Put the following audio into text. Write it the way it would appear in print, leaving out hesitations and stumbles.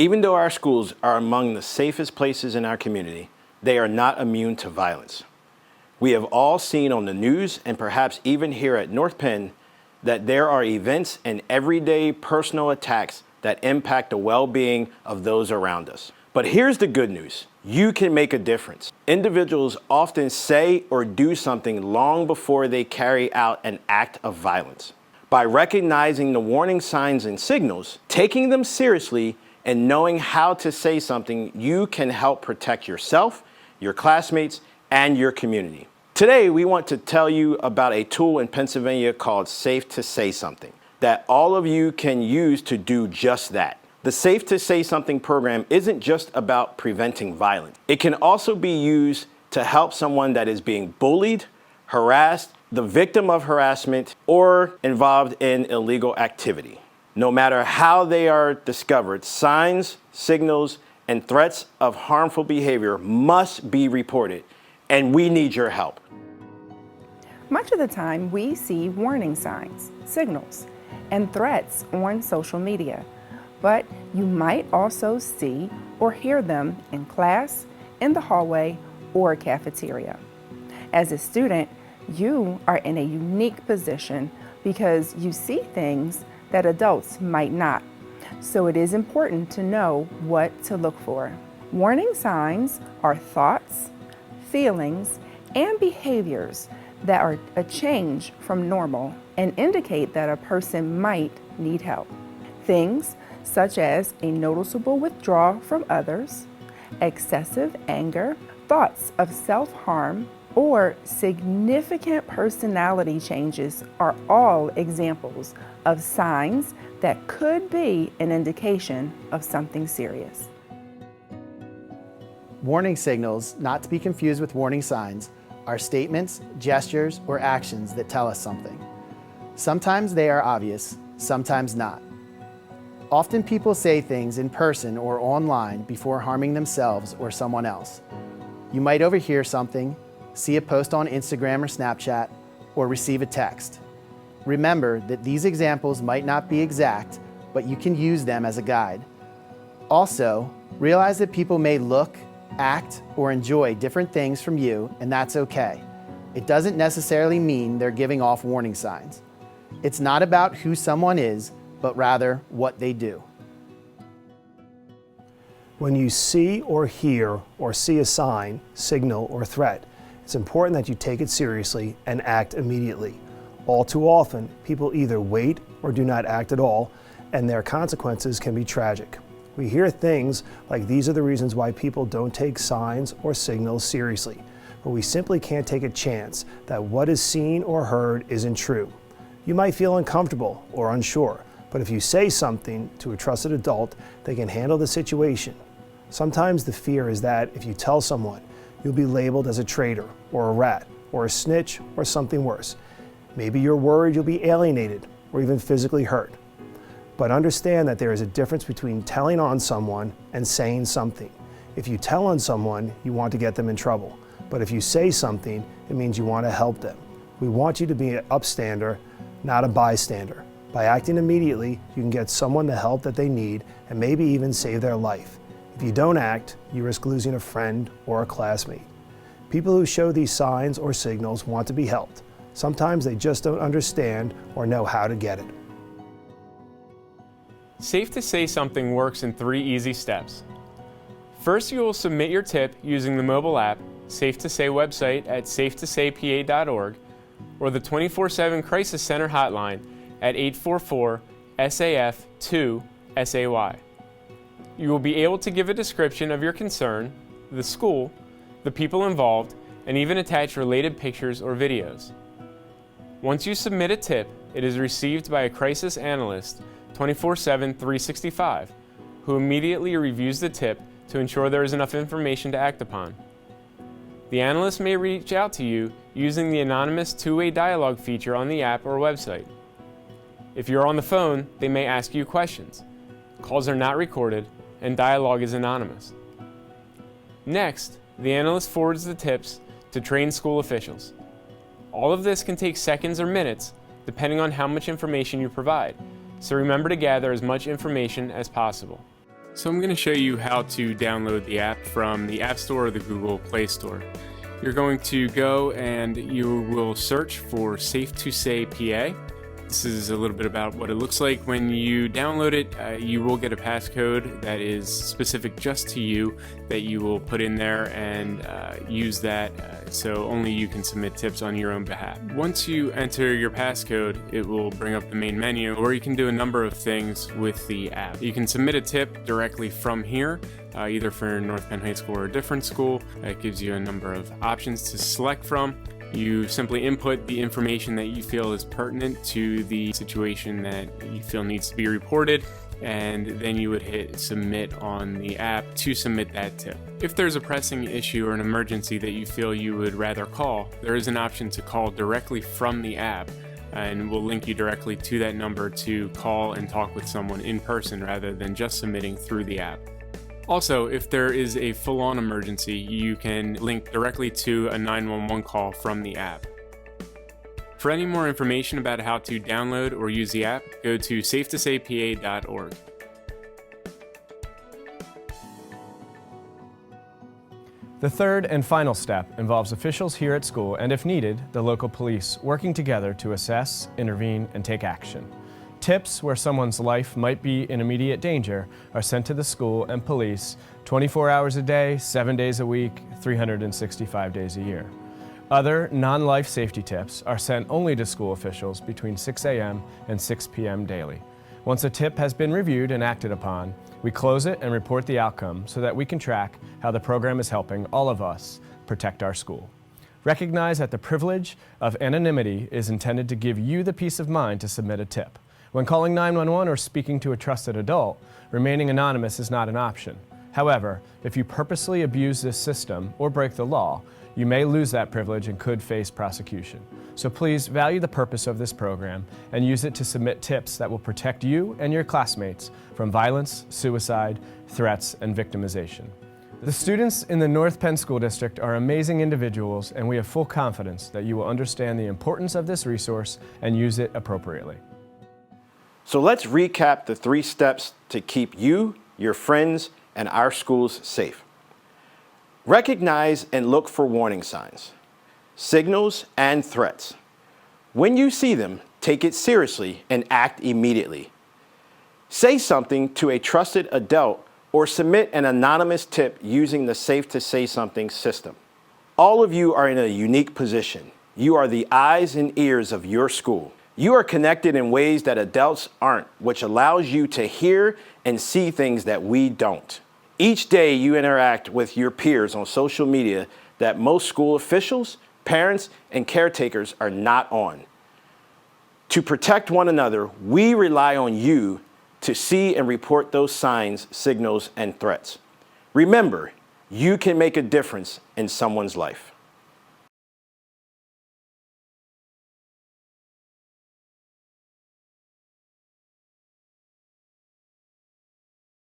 Even though our schools are among the safest places in our community, they are not immune to violence. We have all seen on the news and perhaps even here at North Penn that there are events and everyday personal attacks that impact the well-being of those around us. But here's the good news. You can make a difference. Individuals often say or do something long before they carry out an act of violence. By recognizing the warning signs and signals, taking them seriously, and knowing how to say something, you can help protect yourself, your classmates, and your community. Today, we want to tell you about a tool in Pennsylvania called Safe2Say Something that all of you can use to do just that. The Safe2Say Something program isn't just about preventing violence. It can also be used to help someone that is being bullied, harassed, the victim of harassment, or involved in illegal activity. No matter how they are discovered, signs, signals, and threats of harmful behavior must be reported, and we need your help. Much of the time, we see warning signs, signals, and threats on social media, but you might also see or hear them in class, in the hallway, or cafeteria. As a student, you are in a unique position because you see things that adults might not. So it is important to know what to look for. Warning signs are thoughts, feelings, and behaviors that are a change from normal and indicate that a person might need help. Things such as a noticeable withdrawal from others, excessive anger, thoughts of self-harm, or significant personality changes are all examples of signs that could be an indication of something serious. Warning signals, not to be confused with warning signs, are statements, gestures, or actions that tell us something. Sometimes they are obvious, sometimes not. Often people say things in person or online before harming themselves or someone else. You might overhear something, see a post on Instagram or Snapchat, or receive a text. Remember that these examples might not be exact, but you can use them as a guide. Also, realize that people may look, act, or enjoy different things from you, and that's okay. It doesn't necessarily mean they're giving off warning signs. It's not about who someone is, but rather what they do. When you see or hear or see a sign, signal, or threat, it's important that you take it seriously and act immediately. All too often, people either wait or do not act at all, and their consequences can be tragic. We hear things like these are the reasons why people don't take signs or signals seriously, but we simply can't take a chance that what is seen or heard isn't true. You might feel uncomfortable or unsure, but if you say something to a trusted adult, they can handle the situation. Sometimes the fear is that if you tell someone, you'll be labeled as a traitor or a rat or a snitch or something worse. Maybe you're worried you'll be alienated or even physically hurt. But understand that there is a difference between telling on someone and saying something. If you tell on someone, you want to get them in trouble. But if you say something, it means you want to help them. We want you to be an upstander, not a bystander. By acting immediately, you can get someone the help that they need and maybe even save their life. If you don't act, you risk losing a friend or a classmate. People who show these signs or signals want to be helped. Sometimes they just don't understand or know how to get it. Safe2Say Something works in 3 easy steps. First, you will submit your tip using the mobile app, Safe2Say website at safe2saypa.org, or the 24/7 Crisis Center hotline at 844-SAF-2-SAY. You will be able to give a description of your concern, the school, the people involved, and even attach related pictures or videos. Once you submit a tip, it is received by a crisis analyst 24/7, 365, who immediately reviews the tip to ensure there is enough information to act upon. The analyst may reach out to you using the anonymous two-way dialogue feature on the app or website. If you're on the phone, they may ask you questions. Calls are not recorded, and dialogue is anonymous. Next, the analyst forwards the tips to trained school officials. All of this can take seconds or minutes, depending on how much information you provide, so remember to gather as much information as possible. So I'm going to show you how to download the app from the App Store or the Google Play Store. You're going to go and you will search for Safe2Say PA. This is a little bit about what it looks like. When you download it, you will get a passcode that is specific just to you that you will put in there and use that so only you can submit tips on your own behalf. Once you enter your passcode, it will bring up the main menu, or you can do a number of things with the app. You can submit a tip directly from here, either for North Penn High School or a different school. It gives you a number of options to select from. You simply input the information that you feel is pertinent to the situation that you feel needs to be reported, and then you would hit submit on the app to submit that tip. If there's a pressing issue or an emergency that you feel you would rather call, there is an option to call directly from the app, and we'll link you directly to that number to call and talk with someone in person rather than just submitting through the app. Also, if there is a full-on emergency, you can link directly to a 911 call from the app. For any more information about how to download or use the app, go to safe2saypa.org. The third and final step involves officials here at school and, if needed, the local police working together to assess, intervene, and take action. Tips where someone's life might be in immediate danger are sent to the school and police 24 hours a day, 7 days a week, 365 days a year. Other non-life safety tips are sent only to school officials between 6 a.m. and 6 p.m. daily. Once a tip has been reviewed and acted upon, we close it and report the outcome so that we can track how the program is helping all of us protect our school. Recognize that the privilege of anonymity is intended to give you the peace of mind to submit a tip. When calling 911 or speaking to a trusted adult, remaining anonymous is not an option. However, if you purposely abuse this system or break the law, you may lose that privilege and could face prosecution. So please value the purpose of this program and use it to submit tips that will protect you and your classmates from violence, suicide, threats, and victimization. The students in the North Penn School District are amazing individuals, and we have full confidence that you will understand the importance of this resource and use it appropriately. So let's recap the 3 steps to keep you, your friends, and our schools safe. Recognize and look for warning signs, signals, and threats. When you see them, take it seriously and act immediately. Say something to a trusted adult or submit an anonymous tip using the Safe2Say Something system. All of you are in a unique position. You are the eyes and ears of your school. You are connected in ways that adults aren't, which allows you to hear and see things that we don't. Each day you interact with your peers on social media that most school officials, parents, and caretakers are not on. To protect one another, we rely on you to see and report those signs, signals, and threats. Remember, you can make a difference in someone's life.